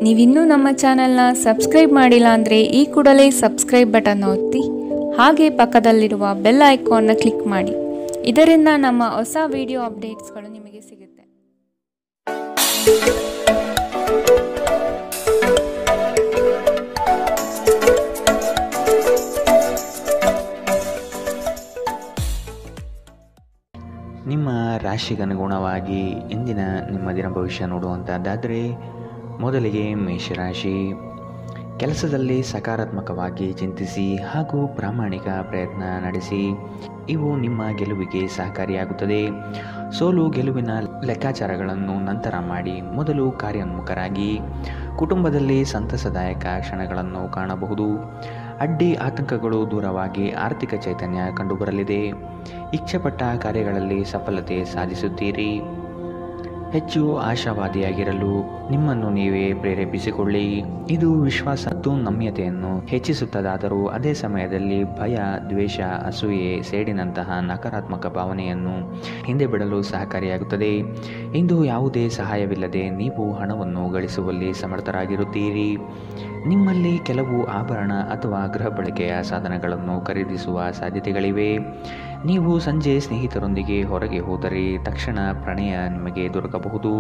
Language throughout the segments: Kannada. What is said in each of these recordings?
ನೀವಿನ್ನೂ ನಮ್ಮ ಚಾನೆಲ್ನ ಸಬ್ಸ್ಕ್ರೈಬ್ ಮಾಡಿಲ್ಲ ಅಂದರೆ ಈ ಕೂಡಲೇ ಸಬ್ಸ್ಕ್ರೈಬ್ ಬಟನ್ ಒತ್ತಿ ಹಾಗೆ ಪಕ್ಕದಲ್ಲಿರುವ ಬೆಲ್ ಐಕಾನ್ನ ಕ್ಲಿಕ್ ಮಾಡಿ. ಇದರಿಂದ ನಮ್ಮ ಹೊಸ ವಿಡಿಯೋ ಅಪ್ಡೇಟ್ಸ್ಗಳು ನಿಮಗೆ ಸಿಗುತ್ತೆ. ನಿಮ್ಮ ರಾಶಿಗನುಗುಣವಾಗಿ ಇಂದಿನ ನಿಮ್ಮ ದಿನ ಭವಿಷ್ಯ ನೋಡುವಂಥದ್ದಾದರೆ ಮೊದಲಿಗೆ ಮೇಷರಾಶಿ. ಕೆಲಸದಲ್ಲಿ ಸಕಾರಾತ್ಮಕವಾಗಿ ಚಿಂತಿಸಿ ಹಾಗೂ ಪ್ರಾಮಾಣಿಕ ಪ್ರಯತ್ನ ನಡೆಸಿ. ಇವು ನಿಮ್ಮ ಗೆಲುವಿಗೆ ಸಹಕಾರಿಯಾಗುತ್ತದೆ. ಸೋಲು ಗೆಲುವಿನ ಲೆಕ್ಕಾಚಾರಗಳನ್ನು ನಂತರ ಮಾಡಿ ಮೊದಲು ಕಾರ್ಯೋನ್ಮುಖರಾಗಿ. ಕುಟುಂಬದಲ್ಲಿ ಸಂತಸದಾಯಕ ಕ್ಷಣಗಳನ್ನು ಕಾಣಬಹುದು. ಅಡ್ಡಿ ಆತಂಕಗಳು ದೂರವಾಗಿ ಆರ್ಥಿಕ ಚೈತನ್ಯ ಕಂಡುಬರಲಿದೆ. ಇಚ್ಛೆಪಟ್ಟ ಕಾರ್ಯಗಳಲ್ಲಿ ಸಫಲತೆ ಸಾಧಿಸುತ್ತೀರಿ. ಹೆಚ್ಚು ಆಶಾವಾದಿಯಾಗಿರಲು ನಿಮ್ಮನ್ನು ನೀವೇ ಪ್ರೇರೇಪಿಸಿಕೊಳ್ಳಿ. ಇದು ವಿಶ್ವಾಸ ಮತ್ತು ನಮ್ಯತೆಯನ್ನು ಹೆಚ್ಚಿಸುತ್ತದಾದರೂ ಅದೇ ಸಮಯದಲ್ಲಿ ಭಯ, ದ್ವೇಷ, ಅಸೂಯೆ, ಸೇಡಿನಂತಹ ನಕಾರಾತ್ಮಕ ಭಾವನೆಯನ್ನು ಹಿಂದೆ ಬಿಡಲು ಸಹಕಾರಿಯಾಗುತ್ತದೆ. ಇಂದು ಯಾವುದೇ ಸಹಾಯವಿಲ್ಲದೆ ನೀವು ಹಣವನ್ನು ಗಳಿಸುವಲ್ಲಿ ಸಮರ್ಥರಾಗಿರುತ್ತೀರಿ. ನಿಮ್ಮಲ್ಲಿ ಕೆಲವು ಆಭರಣ ಅಥವಾ ಗೃಹ ಬಳಕೆಯ ಸಾಧನಗಳನ್ನು ಖರೀದಿಸುವ ಸಾಧ್ಯತೆಗಳಿವೆ. ನೀವು ಸಂಜೆ ಸ್ನೇಹಿತರೊಂದಿಗೆ ಹೊರಗೆ ಹೋದರೆ ತಕ್ಷಣ ಪ್ರಣಯ ನಿಮಗೆ ದೊರಕಬಹುದು.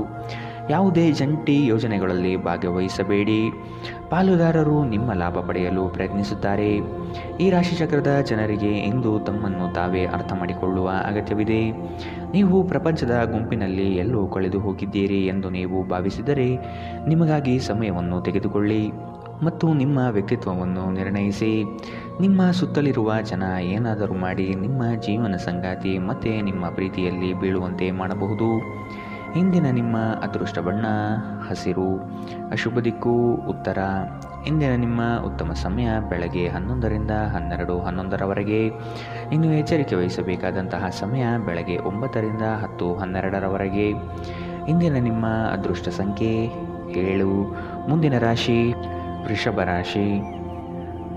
ಯಾವುದೇ ಜಂಟಿ ಯೋಜನೆಗಳಲ್ಲಿ ಭಾಗವಹಿಸಬೇಡಿ. ಪಾಲುದಾರರು ನಿಮ್ಮ ಲಾಭ ಪಡೆಯಲು ಪ್ರಯತ್ನಿಸುತ್ತಾರೆ. ಈ ರಾಶಿಚಕ್ರದ ಜನರಿಗೆ ಇಂದು ತಮ್ಮನ್ನು ತಾವೇ ಅರ್ಥ ಮಾಡಿಕೊಳ್ಳುವ ಅಗತ್ಯವಿದೆ. ನೀವು ಪ್ರಪಂಚದ ಗುಂಪಿನಲ್ಲಿ ಎಲ್ಲೋ ಕಳೆದು ಹೋಗಿದ್ದೀರಿ ಎಂದು ನೀವು ಭಾವಿಸಿದರೆ ನಿಮಗಾಗಿ ಸಮಯವನ್ನು ತೆಗೆದುಕೊಳ್ಳಿ ಮತ್ತು ನಿಮ್ಮ ವ್ಯಕ್ತಿತ್ವವನ್ನು ನಿರ್ಣಯಿಸಿ. ನಿಮ್ಮ ಸುತ್ತಲಿರುವ ಜನ ಏನಾದರೂ ಮಾಡಿ ನಿಮ್ಮ ಜೀವನ ಸಂಗಾತಿ ಮತ್ತು ನಿಮ್ಮ ಪ್ರೀತಿಯಲ್ಲಿ ಬೀಳುವಂತೆ ಮಾಡಬಹುದು. ಇಂದಿನ ನಿಮ್ಮ ಅದೃಷ್ಟ ಬಣ್ಣ ಹಸಿರು. ಅಶುಭ ದಿಕ್ಕು ಉತ್ತರ. ಇಂದಿನ ನಿಮ್ಮ ಉತ್ತಮ ಸಮಯ ಬೆಳಗ್ಗೆ 11ರಿಂದ 12:11ರವರೆಗೆ. ಇನ್ನು ಎಚ್ಚರಿಕೆ ವಹಿಸಬೇಕಾದಂತಹ ಸಮಯ ಬೆಳಗ್ಗೆ 9ರಿಂದ 10:12ರವರೆಗೆ. ಇಂದಿನ ನಿಮ್ಮ ಅದೃಷ್ಟ ಸಂಖ್ಯೆ 7. ಮುಂದಿನ ರಾಶಿ ವೃಷಭ ರಾಶಿ.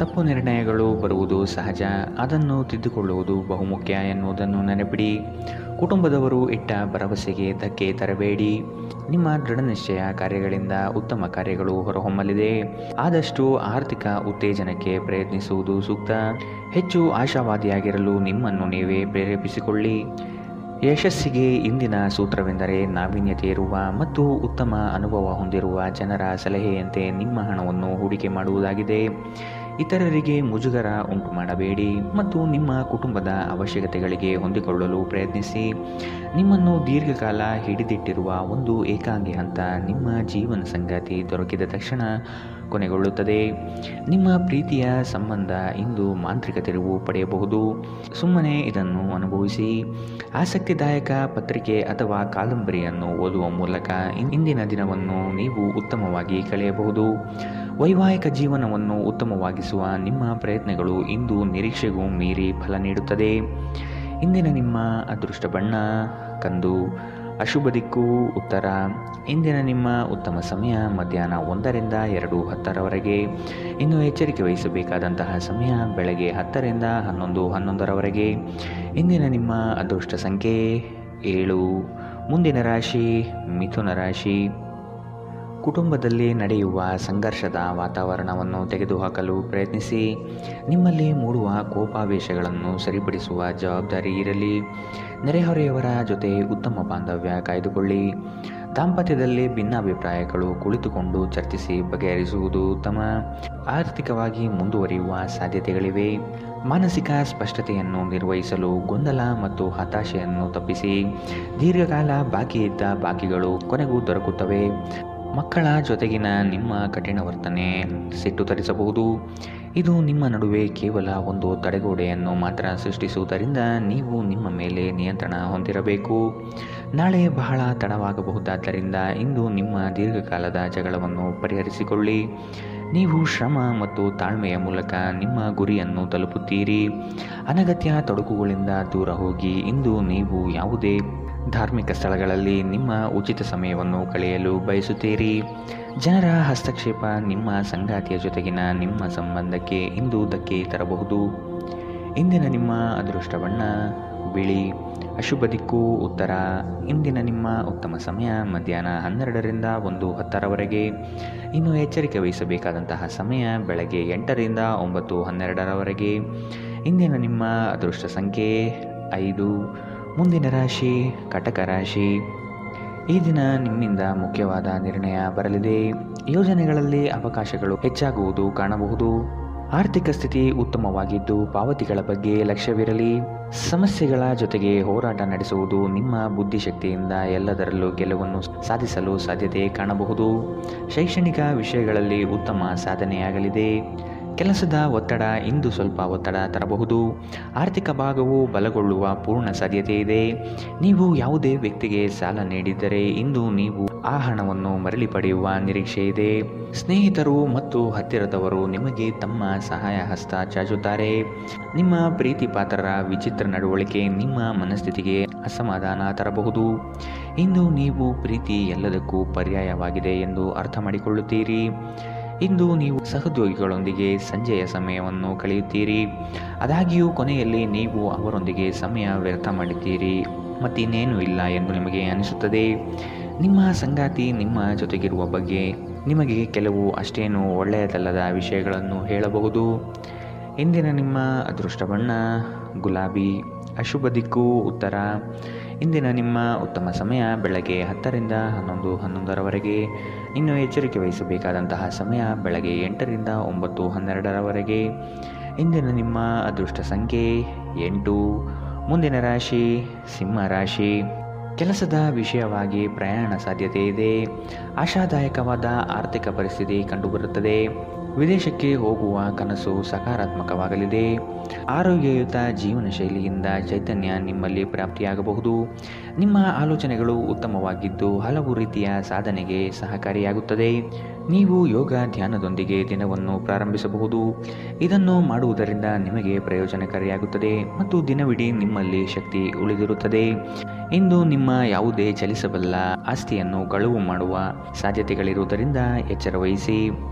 ತಪ್ಪು ನಿರ್ಣಯಗಳು ಬರುವುದು ಸಹಜ, ಅದನ್ನು ತಿದ್ದುಕೊಳ್ಳುವುದು ಬಹುಮುಖ್ಯ ಎನ್ನುವುದನ್ನು ನೆನಪಿಡಿ. ಕುಟುಂಬದವರು ಇಟ್ಟ ಭರವಸೆಗೆ ಧಕ್ಕೆ ತರಬೇಡಿ. ನಿಮ್ಮ ದೃಢನಿಶ್ಚಯ ಕಾರ್ಯಗಳಿಂದ ಉತ್ತಮ ಕಾರ್ಯಗಳು ಹೊರಹೊಮ್ಮಲಿದೆ. ಆದಷ್ಟು ಆರ್ಥಿಕ ಉತ್ತೇಜನಕ್ಕೆ ಪ್ರಯತ್ನಿಸುವುದು ಸೂಕ್ತ. ಹೆಚ್ಚು ಆಶಾವಾದಿಯಾಗಿರಲು ನಿಮ್ಮನ್ನು ನೀವೇ ಪ್ರೇರೇಪಿಸಿಕೊಳ್ಳಿ. ಯಶಸ್ಸಿಗೆ ಇಂದಿನ ಸೂತ್ರವೆಂದರೆ ನಾವೀನ್ಯತೆ ಇರುವ ಮತ್ತು ಉತ್ತಮ ಅನುಭವ ಹೊಂದಿರುವ ಜನರ ಸಲಹೆಯಂತೆ ನಿಮ್ಮ ಹಣವನ್ನು ಹೂಡಿಕೆ ಮಾಡುವುದಾಗಿದೆ. ಇತರರಿಗೆ ಮುಜುಗರ ಉಂಟು ಮಾಡಬೇಡಿ ಮತ್ತು ನಿಮ್ಮ ಕುಟುಂಬದ ಅವಶ್ಯಕತೆಗಳಿಗೆ ಹೊಂದಿಕೊಳ್ಳಲು ಪ್ರಯತ್ನಿಸಿ. ನಿಮ್ಮನ್ನು ದೀರ್ಘಕಾಲ ಹಿಡಿದಿಟ್ಟಿರುವ ಒಂದು ಏಕಾಂಗಿ ಹಂತ ನಿಮ್ಮ ಜೀವನ ಸಂಗಾತಿ ದೊರಕಿದ ತಕ್ಷಣ ಕೊನೆಗೊಳ್ಳುತ್ತದೆ. ನಿಮ್ಮ ಪ್ರೀತಿಯ ಸಂಬಂಧ ಇಂದು ಮಾಂತ್ರಿಕ ತಿರುವು ಪಡೆಯಬಹುದು. ಸುಮ್ಮನೆ ಇದನ್ನು ಅನುಭವಿಸಿ. ಆಸಕ್ತಿದಾಯಕ ಪತ್ರಿಕೆ ಅಥವಾ ಕಾದಂಬರಿಯನ್ನು ಓದುವ ಮೂಲಕ ಇಂದಿನ ದಿನವನ್ನು ನೀವು ಉತ್ತಮವಾಗಿ ಕಳೆಯಬಹುದು. ವೈವಾಹಿಕ ಜೀವನವನ್ನು ಉತ್ತಮವಾಗಿಸುವ ನಿಮ್ಮ ಪ್ರಯತ್ನಗಳು ಇಂದು ನಿರೀಕ್ಷೆಗೂ ಮೀರಿ ಫಲ ನೀಡುತ್ತದೆ. ಇಂದಿನ ನಿಮ್ಮ ಅದೃಷ್ಟ ಬಣ್ಣ ಕಂದು. ಅಶುಭ ದಿಕ್ಕು ಉತ್ತರ. ಇಂದಿನ ನಿಮ್ಮ ಉತ್ತಮ ಸಮಯ ಮಧ್ಯಾಹ್ನ 1ರಿಂದ 2:10ರವರೆಗೆ. ಇನ್ನು ಎಚ್ಚರಿಕೆ ವಹಿಸಬೇಕಾದಂತಹ ಸಮಯ ಬೆಳಗ್ಗೆ 10ರಿಂದ 11:11ರವರೆಗೆ. ಇಂದಿನ ನಿಮ್ಮ ಅದೃಷ್ಟ ಸಂಖ್ಯೆ 7. ಮುಂದಿನ ರಾಶಿ ಮಿಥುನ ರಾಶಿ. ಕುಟುಂಬದಲ್ಲಿ ನಡೆಯುವ ಸಂಘರ್ಷದ ವಾತಾವರಣವನ್ನು ತೆಗೆದುಹಾಕಲು ಪ್ರಯತ್ನಿಸಿ. ನಿಮ್ಮಲ್ಲಿ ಮೂಡುವ ಕೋಪಾವೇಶಗಳನ್ನು ಸರಿಪಡಿಸುವ ಜವಾಬ್ದಾರಿ ಇರಲಿ. ನೆರೆಹೊರೆಯವರ ಜೊತೆ ಉತ್ತಮ ಬಾಂಧವ್ಯ ಕಾಯ್ದುಕೊಳ್ಳಿ. ದಾಂಪತ್ಯದಲ್ಲಿ ಭಿನ್ನಾಭಿಪ್ರಾಯಗಳು ಕುಳಿತುಕೊಂಡು ಚರ್ಚಿಸಿ ಬಗೆಹರಿಸುವುದು ಉತ್ತಮ. ಆರ್ಥಿಕವಾಗಿ ಮುಂದುವರಿಯುವ ಸಾಧ್ಯತೆಗಳಿವೆ. ಮಾನಸಿಕ ಸ್ಪಷ್ಟತೆಯನ್ನು ನಿರ್ವಹಿಸಲು ಗೊಂದಲ ಮತ್ತು ಹತಾಶೆಯನ್ನು ತಪ್ಪಿಸಿ. ದೀರ್ಘಕಾಲ ಬಾಕಿ ಇದ್ದ ಬಾಕಿಗಳು ಕೊನೆಗೂ ದೊರಕುತ್ತವೆ. ಮಕ್ಕಳ ಜೊತೆಗಿನ ನಿಮ್ಮ ಕಠಿಣ ವರ್ತನೆ ಸಿಟ್ಟು ತರಿಸಬಹುದು. ಇದು ನಿಮ್ಮ ನಡುವೆ ಕೇವಲ ಒಂದು ತಡೆಗೋಡೆಯನ್ನು ಮಾತ್ರ ಸೃಷ್ಟಿಸುವುದರಿಂದ ನೀವು ನಿಮ್ಮ ಮೇಲೆ ನಿಯಂತ್ರಣ ಹೊಂದಿರಬೇಕು. ನಾಳೆ ಬಹಳ ತಡವಾಗಬಹುದಾದ್ದರಿಂದ ಇಂದು ನಿಮ್ಮ ದೀರ್ಘಕಾಲದ ಜಗಳವನ್ನು ಪರಿಹರಿಸಿಕೊಳ್ಳಿ. ನೀವು ಶ್ರಮ ಮತ್ತು ತಾಳ್ಮೆಯ ಮೂಲಕ ನಿಮ್ಮ ಗುರಿಯನ್ನು ತಲುಪುತ್ತೀರಿ. ಅನಗತ್ಯ ತೊಡಕುಗಳಿಂದ ದೂರ ಹೋಗಿ. ಇಂದು ನೀವು ಯಾವುದೇ ಧಾರ್ಮಿಕ ಸ್ಥಳಗಳಲ್ಲಿ ನಿಮ್ಮ ಉಚಿತ ಸಮಯವನ್ನು ಕಳೆಯಲು ಬಯಸುತ್ತೀರಿ. ಜನರ ಹಸ್ತಕ್ಷೇಪ ನಿಮ್ಮ ಸಂಗಾತಿಯ ಜೊತೆಗಿನ ನಿಮ್ಮ ಸಂಬಂಧಕ್ಕೆ ಇಂದು ಧಕ್ಕೆ ತರಬಹುದು. ಇಂದಿನ ನಿಮ್ಮ ಅದೃಷ್ಟ ಬಣ್ಣ ಬಿಳಿ. ಅಶುಭ ದಿಕ್ಕು ಉತ್ತರ. ಇಂದಿನ ನಿಮ್ಮ ಉತ್ತಮ ಸಮಯ ಮಧ್ಯಾಹ್ನ 12ರಿಂದ 1:10ರವರೆಗೆ. ಇನ್ನು ಎಚ್ಚರಿಕೆ ವಹಿಸಬೇಕಾದಂತಹ ಸಮಯ ಬೆಳಗ್ಗೆ 8ರಿಂದ 9:12ರವರೆಗೆ. ಇಂದಿನ ನಿಮ್ಮ ಅದೃಷ್ಟ ಸಂಖ್ಯೆ 5. ಮುಂದಿನ ರಾಶಿ ಕಟಕ ರಾಶಿ. ಈ ದಿನ ನಿಮ್ಮಿಂದ ಮುಖ್ಯವಾದ ನಿರ್ಣಯ ಬರಲಿದೆ. ಯೋಜನೆಗಳಲ್ಲಿ ಅವಕಾಶಗಳು ಹೆಚ್ಚಾಗುವುದು ಕಾಣಬಹುದು. ಆರ್ಥಿಕ ಸ್ಥಿತಿ ಉತ್ತಮವಾಗಿದ್ದು ಪಾವತಿಗಳ ಬಗ್ಗೆ ಲಕ್ಷ್ಯವಿರಲಿ. ಸಮಸ್ಯೆಗಳ ಜೊತೆಗೆ ಹೋರಾಟ ನಡೆಸುವುದು ನಿಮ್ಮ ಬುದ್ಧಿಶಕ್ತಿಯಿಂದ ಎಲ್ಲದರಲ್ಲೂ ಗೆಲುವನ್ನು ಸಾಧಿಸಲು ಸಾಧ್ಯತೆ ಕಾಣಬಹುದು. ಶೈಕ್ಷಣಿಕ ವಿಷಯಗಳಲ್ಲಿ ಉತ್ತಮ ಸಾಧನೆಯಾಗಲಿದೆ. ಕೆಲಸದ ಒತ್ತಡ ಇಂದು ಸ್ವಲ್ಪ ಒತ್ತಡ ತರಬಹುದು. ಆರ್ಥಿಕ ಭಾಗವು ಬಲಗೊಳ್ಳುವ ಪೂರ್ಣ ಸಾಧ್ಯತೆ ಇದೆ. ನೀವು ಯಾವುದೇ ವ್ಯಕ್ತಿಗೆ ಸಾಲ ನೀಡಿದ್ದರೆ ಇಂದು ನೀವು ಆ ಹಣವನ್ನು ಮರಳಿ ಪಡೆಯುವ ನಿರೀಕ್ಷೆ ಇದೆ. ಸ್ನೇಹಿತರು ಮತ್ತು ಹತ್ತಿರದವರು ನಿಮಗೆ ತಮ್ಮ ಸಹಾಯ ಹಸ್ತ ಚಾಚುತ್ತಾರೆ. ನಿಮ್ಮ ಪ್ರೀತಿ ಪಾತ್ರರ ವಿಚಿತ್ರ ನಡವಳಿಕೆ ನಿಮ್ಮ ಮನಸ್ಥಿತಿಗೆ ಅಸಮಾಧಾನ ತರಬಹುದು. ಇಂದು ನೀವು ಪ್ರೀತಿ ಎಲ್ಲದಕ್ಕೂ ಪರ್ಯಾಯವಾಗಿದೆ ಎಂದು ಅರ್ಥ ಮಾಡಿಕೊಳ್ಳುತ್ತೀರಿ. ಇಂದು ನೀವು ಸಹೋದ್ಯೋಗಿಗಳೊಂದಿಗೆ ಸಂಜೆಯ ಸಮಯವನ್ನು ಕಳೆಯುತ್ತೀರಿ. ಆದಾಗ್ಯೂ ಕೊನೆಯಲ್ಲಿ ನೀವು ಅವರೊಂದಿಗೆ ಸಮಯ ವ್ಯರ್ಥ ಮಾಡಿದ್ದೀರಿ ಮತ್ತಿನ್ನೇನೂ ಇಲ್ಲ ಎಂದು ನಿಮಗೆ ಅನಿಸುತ್ತದೆ. ನಿಮ್ಮ ಸಂಗಾತಿ ನಿಮ್ಮ ಜೊತೆಗಿರುವ ಬಗ್ಗೆ ನಿಮಗೆ ಕೆಲವು ಅಷ್ಟೇನೂ ಒಳ್ಳೆಯದಲ್ಲದ ವಿಷಯಗಳನ್ನು ಹೇಳಬಹುದು. ಇಂದಿನ ನಿಮ್ಮ ಅದೃಷ್ಟ ಬಣ್ಣ ಗುಲಾಬಿ. ಅಶುಭ ದಿಕ್ಕು ಉತ್ತರ. ಇಂದಿನ ನಿಮ್ಮ ಉತ್ತಮ ಸಮಯ ಬೆಳಗ್ಗೆ 10ರಿಂದ 11:11ರವರೆಗೆ. ಇನ್ನು ಎಚ್ಚರಿಕೆ ವಹಿಸಬೇಕಾದಂತಹ ಸಮಯ ಬೆಳಗ್ಗೆ 8ರಿಂದ 9:12ರವರೆಗೆ. ಇಂದಿನ ನಿಮ್ಮ ಅದೃಷ್ಟ ಸಂಖ್ಯೆ 8. ಮುಂದಿನ ರಾಶಿ ಸಿಂಹ ರಾಶಿ. ಕೆಲಸದ ವಿಷಯವಾಗಿ ಪ್ರಯಾಣ ಸಾಧ್ಯತೆ ಇದೆ. ಆಶಾದಾಯಕವಾದ ಆರ್ಥಿಕ ಪರಿಸ್ಥಿತಿ ಕಂಡುಬರುತ್ತದೆ. ವಿದೇಶಕ್ಕೆ ಹೋಗುವ ಕನಸು ಸಕಾರಾತ್ಮಕವಾಗಲಿದೆ. ಆರೋಗ್ಯಯುತ ಜೀವನ ಶೈಲಿಯಿಂದ ಚೈತನ್ಯ ನಿಮ್ಮಲ್ಲಿ ಪ್ರಾಪ್ತಿಯಾಗಬಹುದು. ನಿಮ್ಮ ಆಲೋಚನೆಗಳು ಉತ್ತಮವಾಗಿದ್ದು ಹಲವು ರೀತಿಯ ಸಾಧನೆಗೆ ಸಹಕಾರಿಯಾಗುತ್ತದೆ. ನೀವು ಯೋಗ ಧ್ಯಾನದೊಂದಿಗೆ ದಿನವನ್ನು ಪ್ರಾರಂಭಿಸಬಹುದು. ಇದನ್ನು ಮಾಡುವುದರಿಂದ ನಿಮಗೆ ಪ್ರಯೋಜನಕಾರಿಯಾಗುತ್ತದೆ ಮತ್ತು ದಿನವಿಡೀ ನಿಮ್ಮಲ್ಲಿ ಶಕ್ತಿ ಉಳಿದಿರುತ್ತದೆ. ಇಂದು ನಿಮ್ಮ ಯಾವುದೇ ಚಲಿಸಬಲ್ಲ ಆಸ್ತಿಯನ್ನು ಕಳುವು ಮಾಡುವ ಸಾಧ್ಯತೆಗಳಿರುವುದರಿಂದ ಎಚ್ಚರ ವಹಿಸಿ.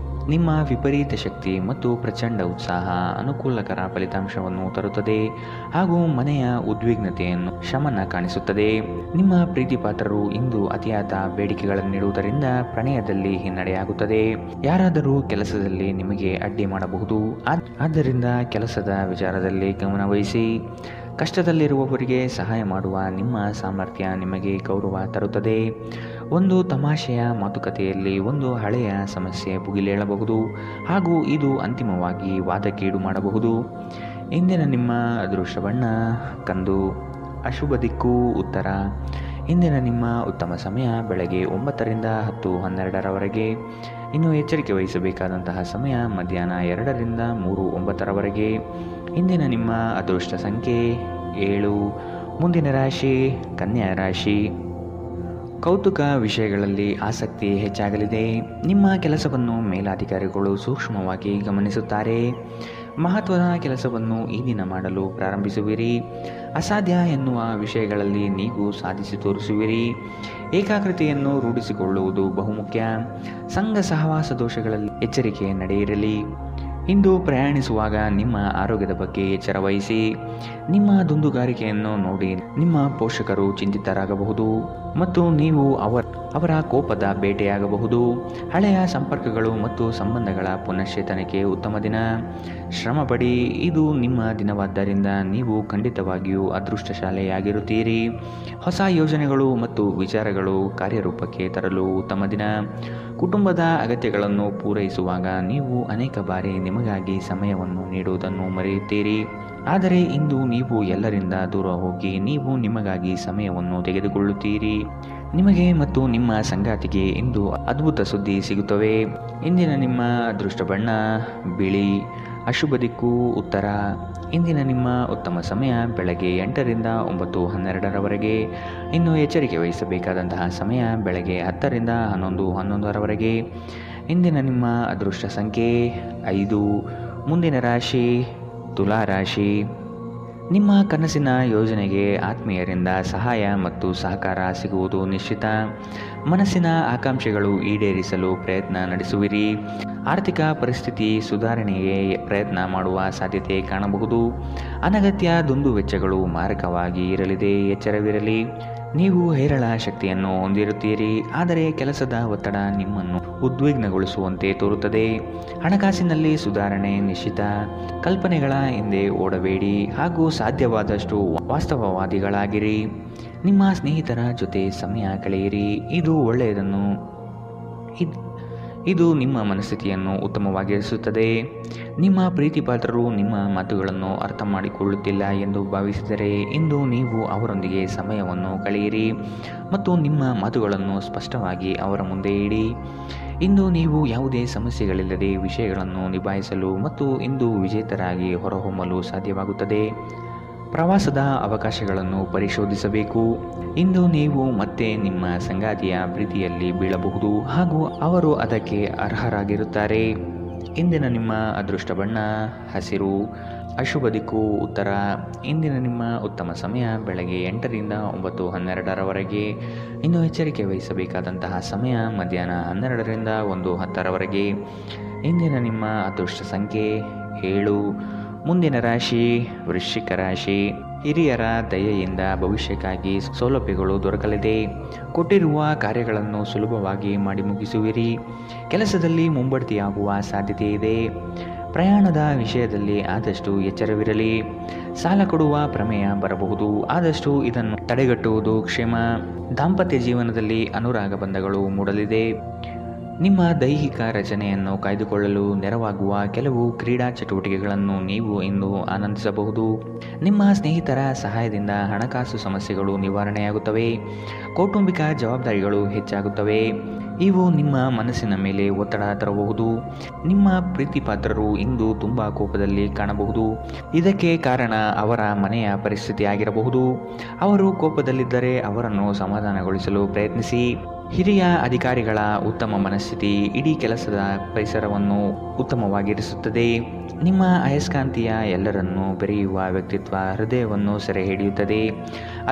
ನಿಮ್ಮ ವಿಪರೀತ ಶಕ್ತಿ ಮತ್ತು ಪ್ರಚಂಡ ಉತ್ಸಾಹ ಅನುಕೂಲಕರ ಫಲಿತಾಂಶವನ್ನು ತರುತ್ತದೆ ಹಾಗೂ ಮನೆಯ ಉದ್ವಿಗ್ನತೆಯನ್ನು ಶಮನ ಕಾಣಿಸುತ್ತದೆ. ನಿಮ್ಮ ಪ್ರೀತಿಪಾತ್ರರು ಇಂದು ಅತಿಯಾದ ಬೇಡಿಕೆಗಳನ್ನಿಡುವುದರಿಂದ ಪ್ರಣಯದಲ್ಲಿ ಹಿನ್ನಡೆಯಾಗುತ್ತದೆ. ಯಾರಾದರೂ ಕೆಲಸದಲ್ಲಿ ನಿಮಗೆ ಅಡ್ಡಿ ಮಾಡಬಹುದು. ಆದ್ದರಿಂದ ಕೆಲಸದ ವಿಚಾರದಲ್ಲಿ ಗಮನವಹಿಸಿ. ಕಷ್ಟದಲ್ಲಿರುವವರಿಗೆ ಸಹಾಯ ಮಾಡುವ ನಿಮ್ಮ ಸಾಮರ್ಥ್ಯ ನಿಮಗೆ ಗೌರವ ತರುತ್ತದೆ. ಒಂದು ತಮಾಷೆಯ ಮಾತುಕತೆಯಲ್ಲಿ ಒಂದು ಹಳೆಯ ಸಮಸ್ಯೆ ಭುಗಿಲೇಳಬಹುದು ಹಾಗೂ ಇದು ಅಂತಿಮವಾಗಿ ವಾದಕ್ಕೀಡು ಮಾಡಬಹುದು. ಇಂದಿನ ನಿಮ್ಮ ಅದೃಷ್ಟ ಬಣ್ಣ ಕಂದು. ಅಶುಭ ದಿಕ್ಕು ಉತ್ತರ. ಇಂದಿನ ನಿಮ್ಮ ಉತ್ತಮ ಸಮಯ ಬೆಳಗ್ಗೆ 9ರಿಂದ 10:12ರವರೆಗೆ. ಇನ್ನು ಎಚ್ಚರಿಕೆ ವಹಿಸಬೇಕಾದಂತಹ ಸಮಯ ಮಧ್ಯಾಹ್ನ 2ರಿಂದ 3:09ರವರೆಗೆ. ಇಂದಿನ ನಿಮ್ಮ ಅದೃಷ್ಟ ಸಂಖ್ಯೆ 7. ಮುಂದಿನ ರಾಶಿ ಕನ್ಯಾ ರಾಶಿ. ಕೌತುಕ ವಿಷಯಗಳಲ್ಲಿ ಆಸಕ್ತಿ ಹೆಚ್ಚಾಗಲಿದೆ. ನಿಮ್ಮ ಕೆಲಸವನ್ನು ಮೇಲಾಧಿಕಾರಿಗಳು ಸೂಕ್ಷ್ಮವಾಗಿ ಗಮನಿಸುತ್ತಾರೆ. ಮಹತ್ವದ ಕೆಲಸವನ್ನು ಈ ದಿನ ಮಾಡಲು ಪ್ರಾರಂಭಿಸುವಿರಿ. ಅಸಾಧ್ಯ ಎನ್ನುವ ವಿಷಯಗಳಲ್ಲಿ ನೀವು ಸಾಧಿಸಿ ತೋರಿಸುವಿರಿ. ಏಕಾಗ್ರತೆಯನ್ನು ರೂಢಿಸಿಕೊಳ್ಳುವುದು ಬಹುಮುಖ್ಯ. ಸಂಘ ಸಹವಾಸ ದೋಷಗಳಲ್ಲಿ ಎಚ್ಚರಿಕೆ ನಡೆಯಿರಲಿ. ಇಂದು ಪ್ರಯಾಣಿಸುವಾಗ ನಿಮ್ಮ ಆರೋಗ್ಯದ ಬಗ್ಗೆ ಎಚ್ಚರ ವಹಿಸಿ. ನಿಮ್ಮ ದುಂದುಗಾರಿಕೆಯನ್ನು ನೋಡಿ ನಿಮ್ಮ ಪೋಷಕರು ಚಿಂತಿತರಾಗಬಹುದು ಮತ್ತು ನೀವು ಅವರ ಕೋಪದ ಬೇಟೆಯಾಗಬಹುದು. ಹಳೆಯ ಸಂಪರ್ಕಗಳು ಮತ್ತು ಸಂಬಂಧಗಳ ಪುನಶ್ಚೇತನಕ್ಕೆ ಉತ್ತಮ ದಿನ. ಶ್ರಮ ಪಡಿ. ಇದು ನಿಮ್ಮ ದಿನವಾದ್ದರಿಂದ ನೀವು ಖಂಡಿತವಾಗಿಯೂ ಅದೃಷ್ಟಶಾಲಿಯಾಗಿರುತ್ತೀರಿ. ಹೊಸ ಯೋಜನೆಗಳು ಮತ್ತು ವಿಚಾರಗಳು ಕಾರ್ಯರೂಪಕ್ಕೆ ತರಲು ಉತ್ತಮ ದಿನ. ಕುಟುಂಬದ ಅಗತ್ಯಗಳನ್ನು ಪೂರೈಸುವಾಗ ನೀವು ಅನೇಕ ಬಾರಿ ನಿಮಗಾಗಿ ಸಮಯವನ್ನು ನೀಡುವುದನ್ನು ಮರೆಯುತ್ತೀರಿ. ಆದರೆ ಇಂದು ನೀವು ಎಲ್ಲರಿಂದ ದೂರ ಹೋಗಿ ನೀವು ನಿಮಗಾಗಿ ಸಮಯವನ್ನು ತೆಗೆದುಕೊಳ್ಳುತ್ತೀರಿ. ನಿಮಗೆ ಮತ್ತು ನಿಮ್ಮ ಸಂಗಾತಿಗೆ ಇಂದು ಅದ್ಭುತ ಸುದ್ದಿ ಸಿಗುತ್ತವೆ. ಇಂದಿನ ನಿಮ್ಮ ಅದೃಷ್ಟ ಬಣ್ಣ ಬಿಳಿ. ಅಶುಭ ದಿಕ್ಕು ಉತ್ತರ. ಇಂದಿನ ನಿಮ್ಮ ಉತ್ತಮ ಸಮಯ ಬೆಳಗ್ಗೆ 8ರಿಂದ 9:12ರವರೆಗೆ. ಇನ್ನು ಎಚ್ಚರಿಕೆ ವಹಿಸಬೇಕಾದಂತಹ ಸಮಯ ಬೆಳಗ್ಗೆ 10ರಿಂದ 11:11ರವರೆಗೆ. ಇಂದಿನ ನಿಮ್ಮ ಅದೃಷ್ಟ ಸಂಖ್ಯೆ 5. ಮುಂದಿನ ರಾಶಿ ತುಲಾ ರಾಶಿ. ನಿಮ್ಮ ಕನಸಿನ ಯೋಜನೆಗೆ ಆತ್ಮೀಯರಿಂದ ಸಹಾಯ ಮತ್ತು ಸಹಕಾರ ಸಿಗುವುದು ನಿಶ್ಚಿತ. ಮನಸ್ಸಿನ ಆಕಾಂಕ್ಷೆಗಳು ಈಡೇರಿಸಲು ಪ್ರಯತ್ನ ನಡೆಸುವಿರಿ. ಆರ್ಥಿಕ ಪರಿಸ್ಥಿತಿ ಸುಧಾರಣೆಗೆ ಪ್ರಯತ್ನ ಮಾಡುವ ಸಾಧ್ಯತೆ ಕಾಣಬಹುದು. ಅನಗತ್ಯ ದುಂದುವೆಚ್ಚಗಳು ಮಾರಕವಾಗಿ ಇರಲಿದೆ, ಎಚ್ಚರವಿರಲಿ. ನೀವು ಹೇರಳ ಶಕ್ತಿಯನ್ನು ಹೊಂದಿರುತ್ತೀರಿ, ಆದರೆ ಕೆಲಸದ ಒತ್ತಡ ನಿಮ್ಮನ್ನು ಉದ್ವಿಗ್ನಗೊಳಿಸುವಂತೆ ತೋರುತ್ತದೆ. ಹಣಕಾಸಿನಲ್ಲಿ ಸುಧಾರಣೆ ನಿಶ್ಚಿತ. ಕಲ್ಪನೆಗಳ ಹಿಂದೆ ಓಡಬೇಡಿ ಹಾಗೂ ಸಾಧ್ಯವಾದಷ್ಟು ವಾಸ್ತವವಾದಿಗಳಾಗಿರಿ. ನಿಮ್ಮ ಸ್ನೇಹಿತರ ಜೊತೆ ಸಮಯ ಕಳೆಯಿರಿ, ಇದು ಒಳ್ಳೆಯದನ್ನು ಇದು ನಿಮ್ಮ ಮನಸ್ಥಿತಿಯನ್ನು ಉತ್ತಮವಾಗಿರಿಸುತ್ತದೆ. ನಿಮ್ಮ ಪ್ರೀತಿಪಾತ್ರರು ನಿಮ್ಮ ಮಾತುಗಳನ್ನು ಅರ್ಥ ಮಾಡಿಕೊಳ್ಳುತ್ತಿಲ್ಲ ಎಂದು ಭಾವಿಸಿದರೆ ಇಂದು ನೀವು ಅವರೊಂದಿಗೆ ಸಮಯವನ್ನು ಕಳೆಯಿರಿ ಮತ್ತು ನಿಮ್ಮ ಮಾತುಗಳನ್ನು ಸ್ಪಷ್ಟವಾಗಿ ಅವರ ಮುಂದೆ ಇಡಿ. ಇಂದು ನೀವು ಯಾವುದೇ ಸಮಸ್ಯೆಗಳಿಲ್ಲದೆ ವಿಷಯಗಳನ್ನು ನಿಭಾಯಿಸಲು ಮತ್ತು ಇಂದು ವಿಜೇತರಾಗಿ ಹೊರಹೊಮ್ಮಲು ಸಾಧ್ಯವಾಗುತ್ತದೆ. ಪ್ರವಾಸದ ಅವಕಾಶಗಳನ್ನು ಪರಿಶೋಧಿಸಬೇಕು. ಇಂದು ನೀವು ಮತ್ತೆ ನಿಮ್ಮ ಸಂಗಾತಿಯ ಪ್ರೀತಿಯಲ್ಲಿ ಬೀಳಬಹುದು ಹಾಗೂ ಅವರು ಅದಕ್ಕೆ ಅರ್ಹರಾಗಿರುತ್ತಾರೆ. ಇಂದಿನ ನಿಮ್ಮ ಅದೃಷ್ಟ ಬಣ್ಣ ಹಸಿರು. ಅಶುಭ ದಿಕ್ಕು ಉತ್ತರ. ಇಂದಿನ ನಿಮ್ಮ ಉತ್ತಮ ಸಮಯ ಬೆಳಗ್ಗೆ 8ರಿಂದ 9:12ರವರೆಗೆ. ಇನ್ನು ಎಚ್ಚರಿಕೆ ವಹಿಸಬೇಕಾದಂತಹ ಸಮಯ ಮಧ್ಯಾಹ್ನ 12ರಿಂದ 1:10ರವರೆಗೆ. ಇಂದಿನ ನಿಮ್ಮ ಅದೃಷ್ಟ ಸಂಖ್ಯೆ 7. ಮುಂದಿನ ರಾಶಿ ವೃಶ್ಚಿಕ ರಾಶಿ. ಹಿರಿಯರ ದಯೆಯಿಂದ ಭವಿಷ್ಯಕ್ಕಾಗಿ ಸೌಲಭ್ಯಗಳು ದೊರಕಲಿದೆ. ಕೊಟ್ಟಿರುವ ಕಾರ್ಯಗಳನ್ನು ಸುಲಭವಾಗಿ ಮಾಡಿ ಮುಗಿಸುವಿರಿ. ಕೆಲಸದಲ್ಲಿ ಮುಂಬಡ್ತಿಯಾಗುವ ಸಾಧ್ಯತೆ ಇದೆ. ಪ್ರಯಾಣದ ವಿಷಯದಲ್ಲಿ ಆದಷ್ಟು ಎಚ್ಚರವಿರಲಿ. ಸಾಲ ಕೊಡುವ ಪ್ರಮೇಯ ಬರಬಹುದು, ಆದಷ್ಟು ಇದನ್ನು ತಡೆಗಟ್ಟುವುದು ಕ್ಷೇಮ. ದಾಂಪತ್ಯ ಜೀವನದಲ್ಲಿ ಅನುರಾಗ ಬಂಧಗಳು ಮೂಡಲಿದೆ. ನಿಮ್ಮ ದೈಹಿಕ ರಚನೆಯನ್ನು ಕಾಯ್ದುಕೊಳ್ಳಲು ನೆರವಾಗುವ ಕೆಲವು ಕ್ರೀಡಾ ಚಟುವಟಿಕೆಗಳನ್ನು ನೀವು ಇಂದು ಆನಂದಿಸಬಹುದು. ನಿಮ್ಮ ಸ್ನೇಹಿತರ ಸಹಾಯದಿಂದ ಹಣಕಾಸು ಸಮಸ್ಯೆಗಳು ನಿವಾರಣೆಯಾಗುತ್ತವೆ. ಕೌಟುಂಬಿಕ ಜವಾಬ್ದಾರಿಗಳು ಹೆಚ್ಚಾಗುತ್ತವೆ. ಇವು ನಿಮ್ಮ ಮನಸ್ಸಿನ ಮೇಲೆ ಒತ್ತಡ ತರಬಹುದು. ನಿಮ್ಮ ಪ್ರೀತಿಪಾತ್ರರು ಇಂದು ತುಂಬ ಕೋಪದಲ್ಲಿ ಕಾಣಬಹುದು. ಇದಕ್ಕೆ ಕಾರಣ ಅವರ ಮನೆಯ ಪರಿಸ್ಥಿತಿ ಆಗಿರಬಹುದು. ಅವರು ಕೋಪದಲ್ಲಿದ್ದರೆ ಅವರನ್ನು ಸಮಾಧಾನಗೊಳಿಸಲು ಪ್ರಯತ್ನಿಸಿ. ಹಿರಿಯ ಅಧಿಕಾರಿಗಳ ಉತ್ತಮ ಮನಸ್ಥಿತಿ ಇಡೀ ಕೆಲಸದ ಪರಿಸರವನ್ನು ಉತ್ತಮವಾಗಿರಿಸುತ್ತದೆ. ನಿಮ್ಮ ಅಯಸ್ಕಾಂತೀಯ ಎಲ್ಲರನ್ನೂ ಬೆರೆಯುವ ವ್ಯಕ್ತಿತ್ವ ಹೃದಯವನ್ನು ಸೆರೆ ಹಿಡಿಯುತ್ತದೆ.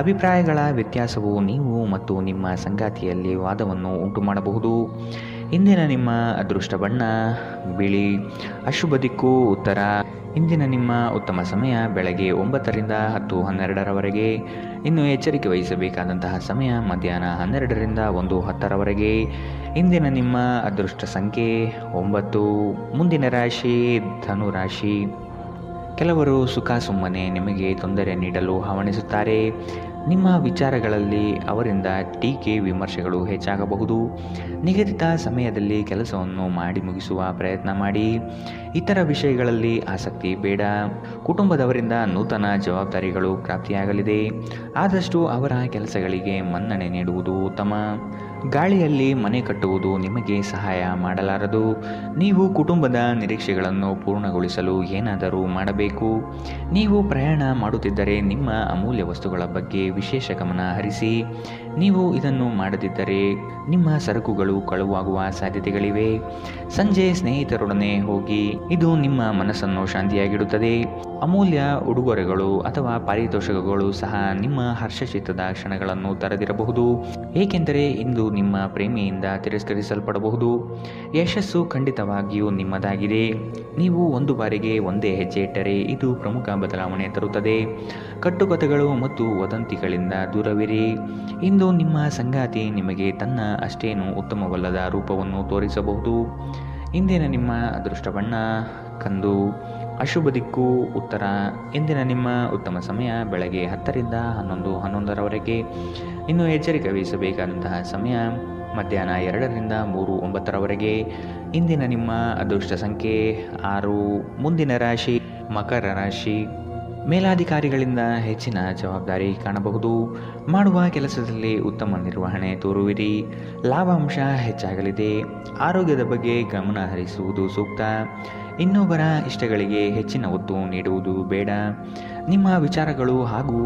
ಅಭಿಪ್ರಾಯಗಳ ವ್ಯತ್ಯಾಸವು ನೀವು ಮತ್ತು ನಿಮ್ಮ ಸಂಗಾತಿಯಲ್ಲಿ ವಾದವನ್ನು ಉಂಟುಮಾಡಬಹುದು. ಇಂದಿನ ನಿಮ್ಮ ಅದೃಷ್ಟ ಬಣ್ಣ ಬಿಳಿ. ಅಶುಭ ದಿಕ್ಕು ಉತ್ತರ. ಇಂದಿನ ನಿಮ್ಮ ಉತ್ತಮ ಸಮಯ ಬೆಳಗ್ಗೆ 9ರಿಂದ 10:12ರವರೆಗೆ. ಇನ್ನು ಎಚ್ಚರಿಕೆ ವಹಿಸಬೇಕಾದಂತಹ ಸಮಯ ಮಧ್ಯಾಹ್ನ 12ರಿಂದ 1:10ರವರೆಗೆ. ಇಂದಿನ ನಿಮ್ಮ ಅದೃಷ್ಟ ಸಂಖ್ಯೆ 9. ಮುಂದಿನ ರಾಶಿ ಧನು ರಾಶಿ. ಕೆಲವರು ಸುಖ ಸುಮ್ಮನೆ ನಿಮಗೆ ತೊಂದರೆ ನೀಡಲು ಹವಣಿಸುತ್ತಾರೆ. ನಿಮ್ಮ ವಿಚಾರಗಳಲ್ಲಿ ಅವರಿಂದ ಟೀಕೆ ವಿಮರ್ಶೆಗಳು ಹೆಚ್ಚಾಗಬಹುದು. ನಿಗದಿತ ಸಮಯದಲ್ಲಿ ಕೆಲಸವನ್ನು ಮಾಡಿ ಮುಗಿಸುವ ಪ್ರಯತ್ನ ಮಾಡಿ. ಇತರ ವಿಷಯಗಳಲ್ಲಿ ಆಸಕ್ತಿ ಬೇಡ. ಕುಟುಂಬದವರಿಂದ ನೂತನ ಜವಾಬ್ದಾರಿಗಳು ಪ್ರಾಪ್ತಿಯಾಗಲಿದೆ. ಆದಷ್ಟು ಅವರ ಕೆಲಸಗಳಿಗೆ ಮನ್ನಣೆ ನೀಡುವುದು ಉತ್ತಮ. ಗಾಳಿಯಲ್ಲಿ ಮನೆ ಕಟ್ಟುವುದು ನಿಮಗೆ ಸಹಾಯ ಮಾಡಲಾರದು. ನೀವು ಕುಟುಂಬದ ನಿರೀಕ್ಷೆಗಳನ್ನು ಪೂರ್ಣಗೊಳಿಸಲು ಏನಾದರೂ ಮಾಡಬೇಕು. ನೀವು ಪ್ರಯಾಣ ಮಾಡುತ್ತಿದ್ದರೆ ನಿಮ್ಮ ಅಮೂಲ್ಯ ವಸ್ತುಗಳ ಬಗ್ಗೆ ವಿಶೇಷ ಗಮನ ಹರಿಸಿ. ನೀವು ಇದನ್ನು ಮಾಡದಿದ್ದರೆ ನಿಮ್ಮ ಸರಕುಗಳು ಕಳುವಾಗುವ ಸಾಧ್ಯತೆಗಳಿವೆ. ಸಂಜೆ ಸ್ನೇಹಿತರೊಡನೆ ಹೋಗಿ, ಇದು ನಿಮ್ಮ ಮನಸ್ಸನ್ನು ಶಾಂತಿಯಾಗಿಡುತ್ತದೆ. ಅಮೂಲ್ಯ ಉಡುಗೊರೆಗಳು ಅಥವಾ ಪಾರಿತೋಷಕಗಳು ಸಹ ನಿಮ್ಮ ಹರ್ಷಚಿತ್ತದ ಕ್ಷಣಗಳನ್ನು ತರದಿರಬಹುದು, ಏಕೆಂದರೆ ಇಂದು ನಿಮ್ಮ ಪ್ರೇಮಿಯಿಂದ ತಿರಸ್ಕರಿಸಲ್ಪಡಬಹುದು. ಯಶಸ್ಸು ಖಂಡಿತವಾಗಿಯೂ ನಿಮ್ಮದಾಗಿದೆ. ನೀವು ಒಂದು ಬಾರಿಗೆ ಒಂದೇ ಹೆಜ್ಜೆ ಇಟ್ಟರೆ ಇದು ಪ್ರಮುಖ ಬದಲಾವಣೆ ತರುತ್ತದೆ. ಕಟ್ಟುಕಥೆಗಳು ಮತ್ತು ವದಂತಿಗಳಿಂದ ದೂರವಿರಿ. ಇಂದು ನಿಮ್ಮ ಸಂಗಾತಿ ನಿಮಗೆ ತನ್ನ ಅಷ್ಟೇನೂ ಉತ್ತಮವಲ್ಲದ ರೂಪವನ್ನು ತೋರಿಸಬಹುದು. ಇಂದಿನ ನಿಮ್ಮ ಅದೃಷ್ಟ ಬಣ್ಣ ಕಂದು. ಅಶುಭ ದಿಕ್ಕು ಉತ್ತರ. ಇಂದಿನ ನಿಮ್ಮ ಉತ್ತಮ ಸಮಯ ಬೆಳಗ್ಗೆ 10ರಿಂದ 11:11ರವರೆಗೆ. ಇನ್ನು ಎಚ್ಚರಿಕೆ ವಹಿಸಬೇಕಾದಂತಹ ಸಮಯ ಮಧ್ಯಾಹ್ನ 2ರಿಂದ 3:09ರವರೆಗೆ. ಇಂದಿನ ನಿಮ್ಮ ಅದೃಷ್ಟ ಸಂಖ್ಯೆ 6. ಮುಂದಿನ ರಾಶಿ ಮಕರ ರಾಶಿ. ಮೇಲಾಧಿಕಾರಿಗಳಿಂದ ಹೆಚ್ಚಿನ ಜವಾಬ್ದಾರಿ ಕಾಣಬಹುದು. ಮಾಡುವ ಕೆಲಸದಲ್ಲಿ ಉತ್ತಮ ನಿರ್ವಹಣೆ ತೋರುವಿರಿ. ಲಾಭಾಂಶ ಹೆಚ್ಚಾಗಲಿದೆ. ಆರೋಗ್ಯದ ಬಗ್ಗೆ ಗಮನ ಹರಿಸುವುದು ಸೂಕ್ತ. ಇನ್ನೊಬ್ಬರ ಇಷ್ಟಗಳಿಗೆ ಹೆಚ್ಚಿನ ಒತ್ತು ನೀಡುವುದು ಬೇಡ. ನಿಮ್ಮ ವಿಚಾರಗಳು ಹಾಗೂ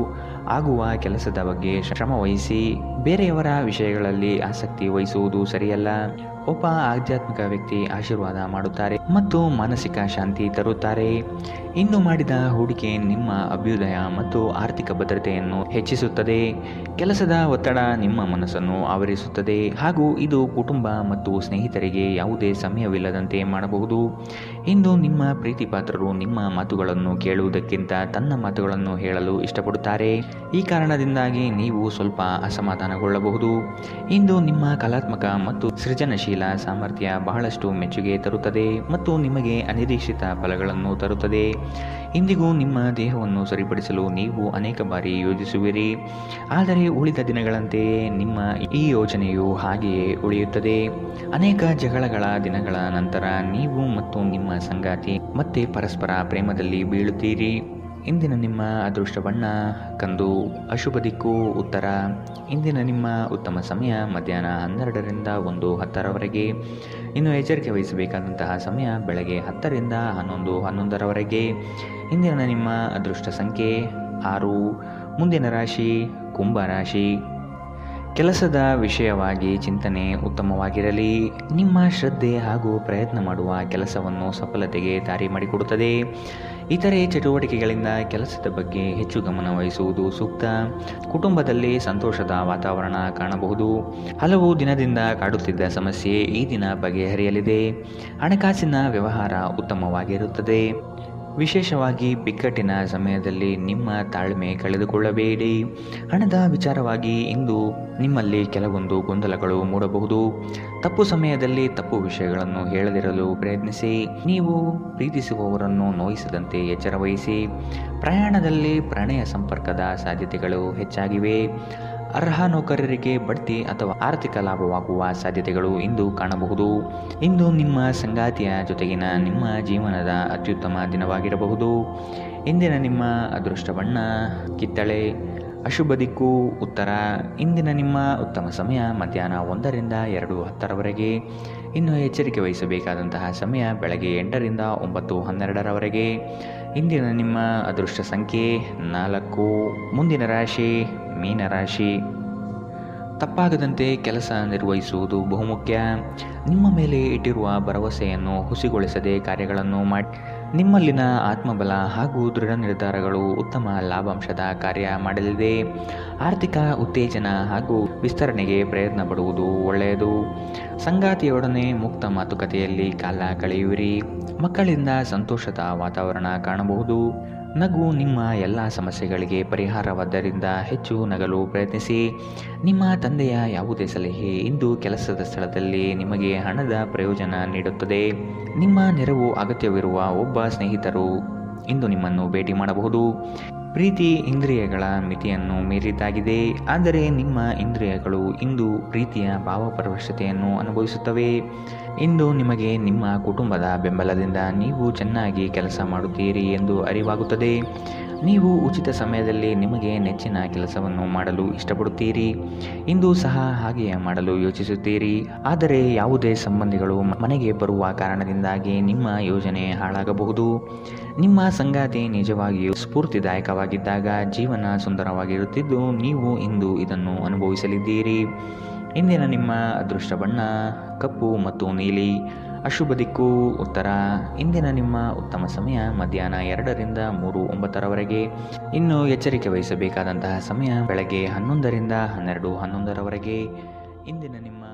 ಆಗುವ ಕೆಲಸದ ಬಗ್ಗೆ ಶ್ರಮ ವಹಿಸಿ. ಬೇರೆಯವರ ವಿಷಯಗಳಲ್ಲಿ ಆಸಕ್ತಿ ವಹಿಸುವುದು ಸರಿಯಲ್ಲ. ಒಬ್ಬ ಆಧ್ಯಾತ್ಮಿಕ ವ್ಯಕ್ತಿ ಆಶೀರ್ವಾದ ಮಾಡುತ್ತಾರೆ ಮತ್ತು ಮಾನಸಿಕ ಶಾಂತಿ ತರುತ್ತಾರೆ. ಇಂದು ಮಾಡಿದ ಹೂಡಿಕೆ ನಿಮ್ಮ ಅಭ್ಯುದಯ ಮತ್ತು ಆರ್ಥಿಕ ಭದ್ರತೆಯನ್ನು ಹೆಚ್ಚಿಸುತ್ತದೆ. ಕೆಲಸದ ಒತ್ತಡ ನಿಮ್ಮ ಮನಸ್ಸನ್ನು ಆವರಿಸುತ್ತದೆ ಹಾಗೂ ಇದು ಕುಟುಂಬ ಮತ್ತು ಸ್ನೇಹಿತರಿಗೆ ಯಾವುದೇ ಸಮಯವಿಲ್ಲದಂತೆ ಮಾಡಬಹುದು. ಇಂದು ನಿಮ್ಮ ಪ್ರೀತಿ ಪಾತ್ರರು ನಿಮ್ಮ ಮಾತುಗಳನ್ನು ಕೇಳುವುದಕ್ಕಿಂತ ತನ್ನ ಮಾತುಗಳನ್ನು ಹೇಳಲು ಇಷ್ಟಪಡುತ್ತಾರೆ. ಈ ಕಾರಣದಿಂದಾಗಿ ನೀವು ಸ್ವಲ್ಪ ಅಸಮಾಧಾನಗೊಳ್ಳಬಹುದು. ಇಂದು ನಿಮ್ಮ ಕಲಾತ್ಮಕ ಮತ್ತು ಸೃಜನಶೀಲ ಸಾಮರ್ಥ್ಯ ಬಹಳಷ್ಟು ಮೆಚ್ಚುಗೆ ತರುತ್ತದೆ ಮತ್ತು ನಿಮಗೆ ಅನಿರೀಕ್ಷಿತ ಫಲಗಳನ್ನು ತರುತ್ತದೆ. ಇಂದಿಗೂ ನಿಮ್ಮ ದೇಹವನ್ನು ಸರಿಪಡಿಸಲು ನೀವು ಅನೇಕ ಬಾರಿ ಯೋಜಿಸುವಿರಿ, ಆದರೆ ಉಳಿದ ದಿನಗಳಂತೆಯೇ ನಿಮ್ಮ ಈ ಯೋಜನೆಯು ಹಾಗೆಯೇ ಉಳಿಯುತ್ತದೆ. ಅನೇಕ ಜಗಳಗಳ ದಿನಗಳ ನಂತರ ನೀವು ಮತ್ತು ನಿಮ್ಮ ಸಂಗಾತಿ ಮತ್ತೆ ಪರಸ್ಪರ ಪ್ರೇಮದಲ್ಲಿ ಬೀಳುತ್ತೀರಿ. ಇಂದಿನ ನಿಮ್ಮ ಅದೃಷ್ಟ ಬಣ್ಣ ಕಂದು. ಅಶುಭ ದಿಕ್ಕು ಉತ್ತರ. ಇಂದಿನ ನಿಮ್ಮ ಉತ್ತಮ ಸಮಯ ಮಧ್ಯಾಹ್ನ 12ರಿಂದ 1:10ರವರೆಗೆ. ಇನ್ನು ಎಚ್ಚರಿಕೆ ವಹಿಸಬೇಕಾದಂತಹ ಸಮಯ ಬೆಳಗ್ಗೆ 10ರಿಂದ 11:11ರವರೆಗೆ. ಇಂದಿನ ನಿಮ್ಮ ಅದೃಷ್ಟ ಸಂಖ್ಯೆ 6. ಮುಂದಿನ ರಾಶಿ ಕುಂಭ ರಾಶಿ. ಕೆಲಸದ ವಿಷಯವಾಗಿ ಚಿಂತನೆ ಉತ್ತಮವಾಗಿರಲಿ. ನಿಮ್ಮ ಶ್ರದ್ಧೆ ಹಾಗೂ ಪ್ರಯತ್ನ ಮಾಡುವ ಕೆಲಸವನ್ನು ಸಫಲತೆಗೆ ದಾರಿ ಮಾಡಿಕೊಡುತ್ತದೆ. ಇತರೆ ಚಟುವಟಿಕೆಗಳಿಂದ ಕೆಲಸದ ಬಗ್ಗೆ ಹೆಚ್ಚು ಗಮನ ವಹಿಸುವುದು ಸೂಕ್ತ. ಕುಟುಂಬದಲ್ಲಿ ಸಂತೋಷದ ವಾತಾವರಣ ಕಾಣಬಹುದು. ಹಲವು ದಿನದಿಂದ ಕಾಡುತ್ತಿದ್ದ ಸಮಸ್ಯೆ ಈ ದಿನ ಬಗೆಹರಿಯಲಿದೆ. ಹಣಕಾಸಿನ ವ್ಯವಹಾರ ಉತ್ತಮವಾಗಿರುತ್ತದೆ. ವಿಶೇಷವಾಗಿ ಬಿಕ್ಕಟ್ಟಿನ ಸಮಯದಲ್ಲಿ ನಿಮ್ಮ ತಾಳ್ಮೆ ಕಳೆದುಕೊಳ್ಳಬೇಡಿ. ಹಣದ ವಿಚಾರವಾಗಿ ಇಂದು ನಿಮ್ಮಲ್ಲಿ ಕೆಲವೊಂದು ಗೊಂದಲಗಳು ಮೂಡಬಹುದು. ತಪ್ಪು ಸಮಯದಲ್ಲಿ ತಪ್ಪು ವಿಷಯಗಳನ್ನು ಹೇಳದಿರಲು ಪ್ರಯತ್ನಿಸಿ. ನೀವು ಪ್ರೀತಿಸುವವರನ್ನು ನೋಯಿಸದಂತೆ ಎಚ್ಚರ ವಹಿಸಿ. ಪ್ರಯಾಣದಲ್ಲಿ ಪ್ರಣಯ ಸಂಪರ್ಕದ ಸಾಧ್ಯತೆಗಳು ಹೆಚ್ಚಾಗಿವೆ. ಅರ್ಹ ನೌಕರರಿಗೆ ಬಡ್ತಿ ಅಥವಾ ಆರ್ಥಿಕ ಲಾಭವಾಗುವ ಸಾಧ್ಯತೆಗಳು ಇಂದು ಕಾಣಬಹುದು. ಇಂದು ನಿಮ್ಮ ಸಂಗಾತಿಯ ಜೊತೆಗಿನ ನಿಮ್ಮ ಜೀವನದ ಅತ್ಯುತ್ತಮ ದಿನವಾಗಿರಬಹುದು. ಇಂದಿನ ನಿಮ್ಮ ಅದೃಷ್ಟ ಬಣ್ಣ ಕಿತ್ತಳೆ. ಅಶುಭ ದಿಕ್ಕು ಉತ್ತರ. ಇಂದಿನ ನಿಮ್ಮ ಉತ್ತಮ ಸಮಯ ಮಧ್ಯಾಹ್ನ 1ರಿಂದ 2:10ರವರೆಗೆ. ಇನ್ನು ಎಚ್ಚರಿಕೆ ವಹಿಸಬೇಕಾದಂತಹ ಸಮಯ ಬೆಳಗ್ಗೆ 8ರಿಂದ 9:12ರವರೆಗೆ. ಇಂದಿನ ನಿಮ್ಮ ಅದೃಷ್ಟ ಸಂಖ್ಯೆ 4. ಮುಂದಿನ ರಾಶಿ ಮೀನರಾಶಿ. ತಪ್ಪಾಗದಂತೆ ಕೆಲಸ ನಿರ್ವಹಿಸುವುದು ಬಹುಮುಖ್ಯ. ನಿಮ್ಮ ಮೇಲೆ ಇಟ್ಟಿರುವ ಭರವಸೆಯನ್ನು ಹುಸಿಗೊಳಿಸದೆ ಕಾರ್ಯಗಳನ್ನು ಮಾಡಿ. ನಿಮ್ಮಲ್ಲಿನ ಆತ್ಮಬಲ ಹಾಗೂ ದೃಢ ನಿರ್ಧಾರಗಳು ಉತ್ತಮ ಲಾಭಾಂಶದ ಕಾರ್ಯ ಮಾಡಲಿದೆ. ಆರ್ಥಿಕ ಉತ್ತೇಜನ ಹಾಗೂ ವಿಸ್ತರಣೆಗೆ ಪ್ರಯತ್ನ ಪಡುವುದು ಒಳ್ಳೆಯದು. ಸಂಗಾತಿಯೊಡನೆ ಮುಕ್ತ ಮಾತುಕತೆಯಲ್ಲಿ ಕಾಲ ಕಳೆಯುವಿರಿ. ಮಕ್ಕಳಿಂದ ಸಂತೋಷದ ವಾತಾವರಣ ಕಾಣಬಹುದು. ನಗು ನಿಮ್ಮ ಎಲ್ಲ ಸಮಸ್ಯೆಗಳಿಗೆ ಪರಿಹಾರವಾದ್ದರಿಂದ ಹೆಚ್ಚು ನಗಲು ಪ್ರಯತ್ನಿಸಿ. ನಿಮ್ಮ ತಂದೆಯ ಯಾವುದೇ ಸಲಹೆ ಇಂದು ಕೆಲಸದ ಸ್ಥಳದಲ್ಲಿ ನಿಮಗೆ ಹಣದ ಪ್ರಯೋಜನ ನೀಡುತ್ತದೆ. ನಿಮ್ಮ ನೆರವು ಅಗತ್ಯವಿರುವ ಒಬ್ಬ ಸ್ನೇಹಿತರು ಇಂದು ನಿಮ್ಮನ್ನು ಭೇಟಿ ಮಾಡಬಹುದು. ಪ್ರೀತಿ ಇಂದ್ರಿಯಗಳ ಮಿತಿಯನ್ನು ಮೀರಿದ್ದಾಗಿದೆ, ಆದರೆ ನಿಮ್ಮ ಇಂದ್ರಿಯಗಳು ಇಂದು ಪ್ರೀತಿಯ ಭಾವಪರವಶತೆಯನ್ನು ಅನುಭವಿಸುತ್ತವೆ. ಇಂದು ನಿಮಗೆ ನಿಮ್ಮ ಕುಟುಂಬದ ಬೆಂಬಲದಿಂದ ನೀವು ಚೆನ್ನಾಗಿ ಕೆಲಸ ಮಾಡುತ್ತೀರಿ ಎಂದು ಅರಿವಾಗುತ್ತದೆ. ನೀವು ಉಚಿತ ಸಮಯದಲ್ಲಿ ನಿಮಗೆ ನೆಚ್ಚಿನ ಕೆಲಸವನ್ನು ಮಾಡಲು ಇಷ್ಟಪಡುತ್ತೀರಿ. ಇಂದು ಸಹ ಹಾಗೆಯೇ ಮಾಡಲು ಯೋಚಿಸುತ್ತೀರಿ, ಆದರೆ ಯಾವುದೇ ಸಂಬಂಧಿಗಳು ಮನೆಗೆ ಬರುವ ಕಾರಣದಿಂದಾಗಿ ನಿಮ್ಮ ಯೋಜನೆ ಹಾಳಾಗಬಹುದು. ನಿಮ್ಮ ಸಂಗಾತಿ ನಿಜವಾಗಿಯೂ ಸ್ಫೂರ್ತಿದಾಯಕವಾಗಿದ್ದಾಗ ಜೀವನ ಸುಂದರವಾಗಿರುತ್ತಿದ್ದು ನೀವು ಇಂದು ಇದನ್ನು ಅನುಭವಿಸಲಿದ್ದೀರಿ. ಇಂದಿನ ನಿಮ್ಮ ಅದೃಷ್ಟ ಬಣ್ಣ ಕಪ್ಪು ಮತ್ತು ನೀಲಿ. ಅಶುಭ ದಿಕ್ಕು ಉತ್ತರ. ಇಂದಿನ ನಿಮ್ಮ ಉತ್ತಮ ಸಮಯ ಮಧ್ಯಾಹ್ನ 2ರಿಂದ 3:09ರವರೆಗೆ. ಇನ್ನು ಎಚ್ಚರಿಕೆ ವಹಿಸಬೇಕಾದಂತಹ ಸಮಯ ಬೆಳಗ್ಗೆ 11ರಿಂದ 12:11ರವರೆಗೆ. ಇಂದಿನ ನಿಮ್ಮ